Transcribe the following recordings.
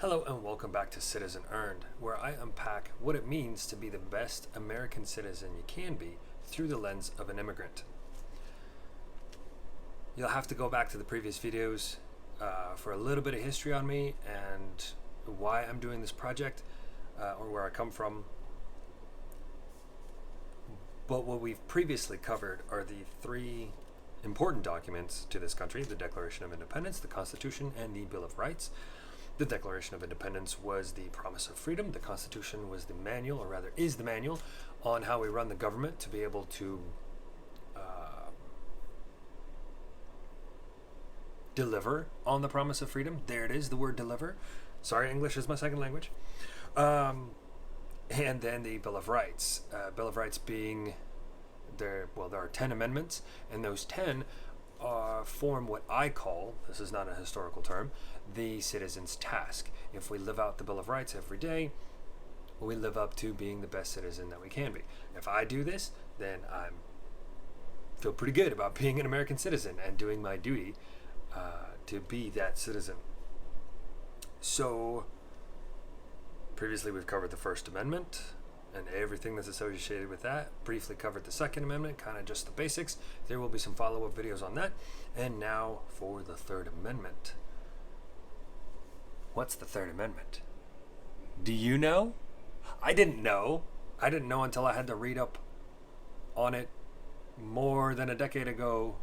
Hello and welcome back to Citizen Earned, where I unpack what it means to be the best American citizen you can be through the lens of an immigrant. You'll have to go back to the previous videos for a little bit of history on me and why I'm doing this project or where I come from. But what we've previously covered are the three important documents to this country: the Declaration of Independence, the Constitution, and the Bill of Rights. The Declaration of Independence was the promise of freedom. The Constitution was the manual, or rather is the manual, on how we run the government to be able to deliver on the promise of freedom. There it is, the word deliver. Sorry, English is my second language. And then the Bill of Rights. Bill of Rights being, there are 10 amendments, and those 10 form what I call, this is not a historical term, the citizen's task. If we live out the Bill of Rights every day, we live up to being the best citizen that we can be. If I do this, then I feel pretty good about being an American citizen and doing my duty to be that citizen. So, previously we've covered the First Amendment and everything that's associated with that. Briefly covered the Second Amendment, kind of just the basics. There will be some follow-up videos on that. And now for the Third Amendment. What's the Third Amendment? Do you know? I didn't know. I didn't know until I had to read up on it more than a decade ago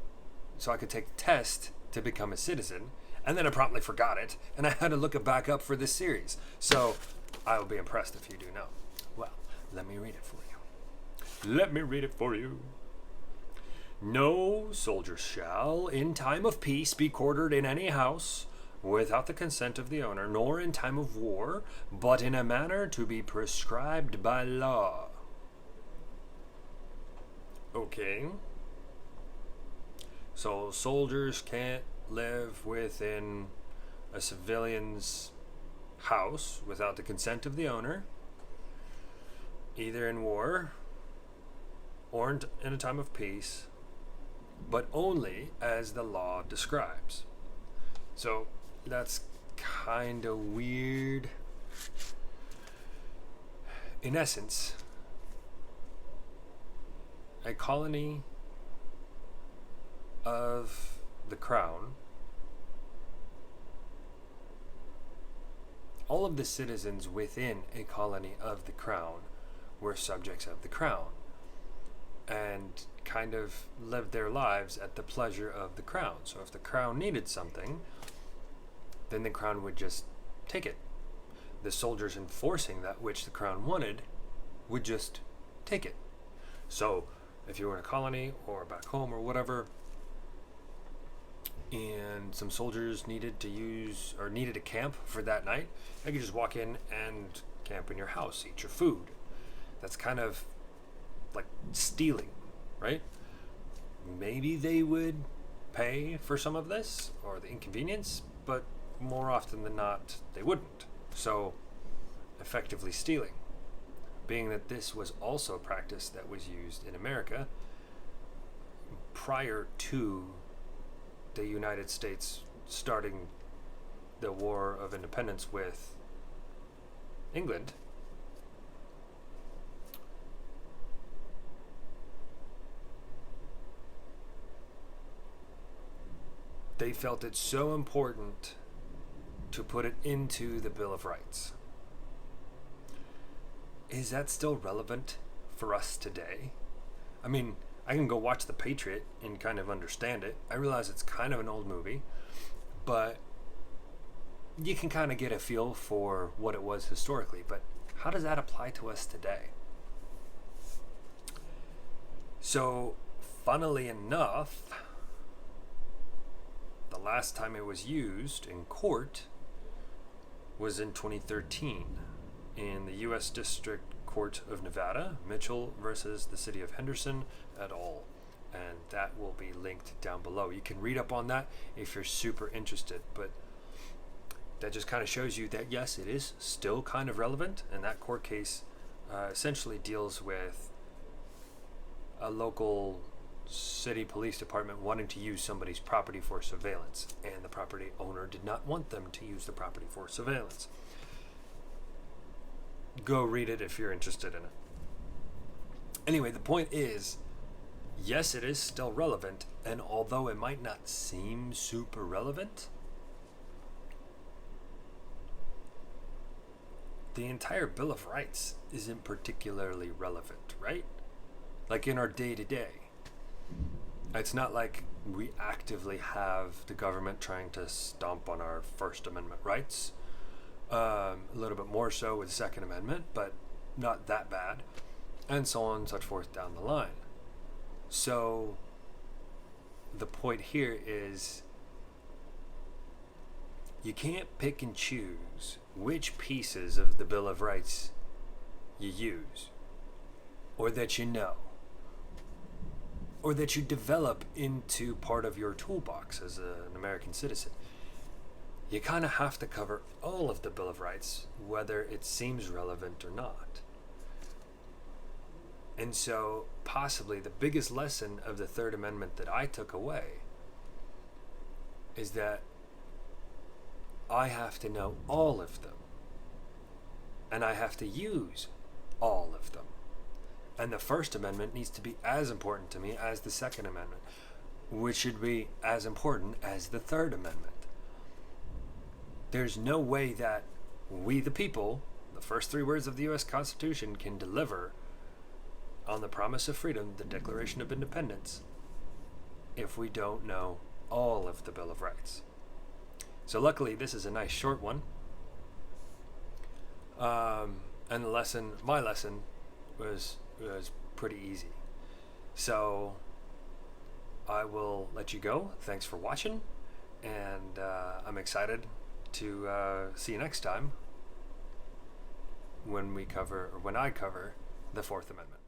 so I could take the test to become a citizen. And then I promptly forgot it, and I had to look it back up for this series. So I will be impressed if you do know. Well, let me read it for you. Let me read it for you. No soldier shall, in time of peace, be quartered in any house without the consent of the owner, nor in time of war, but in a manner to be prescribed by law. Okay. So soldiers can't live within a civilian's house without the consent of the owner, either in war or in a time of peace, but only as the law describes. So that's kind of weird. In essence, a colony of the crown, all of the citizens within a colony of the crown were subjects of the crown and kind of lived their lives at the pleasure of the crown. So if the crown needed something, then the crown would just take it. The soldiers enforcing that which the crown wanted would just take it. So if you were in a colony or back home or whatever, and some soldiers needed to camp for that night, they could just walk in and camp in your house, eat your food. That's kind of like stealing, right? Maybe they would pay for some of this or the inconvenience, but more often than not, they wouldn't. So, effectively stealing. Being that this was also a practice that was used in America prior to the United States starting the War of Independence with England. They felt it so important to put it into the Bill of Rights. Is that still relevant for us today? I mean, I can go watch The Patriot and kind of understand it. I realize it's kind of an old movie, but you can kind of get a feel for what it was historically. But how does that apply to us today? So, funnily enough, the last time it was used in court was in 2013 in the U.S. District Court of Nevada, Mitchell versus the City of Henderson et al. And that will be linked down below. You can read up on that if you're super interested, but that just kind of shows you that yes, it is still kind of relevant, and that court case essentially deals with a local city police department wanting to use somebody's property for surveillance, and the property owner did not want them to use the property for surveillance. Go read it if you're interested in it. Anyway, the point is, yes, it is still relevant, and although it might not seem super relevant, the entire Bill of Rights isn't particularly relevant, right? Like in our day-to-day. It's not like we actively have the government trying to stomp on our First Amendment rights. A little bit more so with the Second Amendment, but not that bad. And so on and such forth down the line. So the point here is you can't pick and choose which pieces of the Bill of Rights you use, or that you know, or that you develop into part of your toolbox as an American citizen. You kind of have to cover all of the Bill of Rights, whether it seems relevant or not. And so, possibly the biggest lesson of the Third Amendment that I took away is that I have to know all of them. And I have to use all of them. And the First Amendment needs to be as important to me as the Second Amendment, which should be as important as the Third Amendment. There's no way that we, the people, the first three words of the U.S. Constitution, can deliver on the promise of freedom, the Declaration of Independence, if we don't know all of the Bill of Rights. So luckily, this is a nice short one. And my lesson was pretty easy. So I will let you go. Thanks for watching, and I'm excited to see you next time when I cover the Fourth Amendment.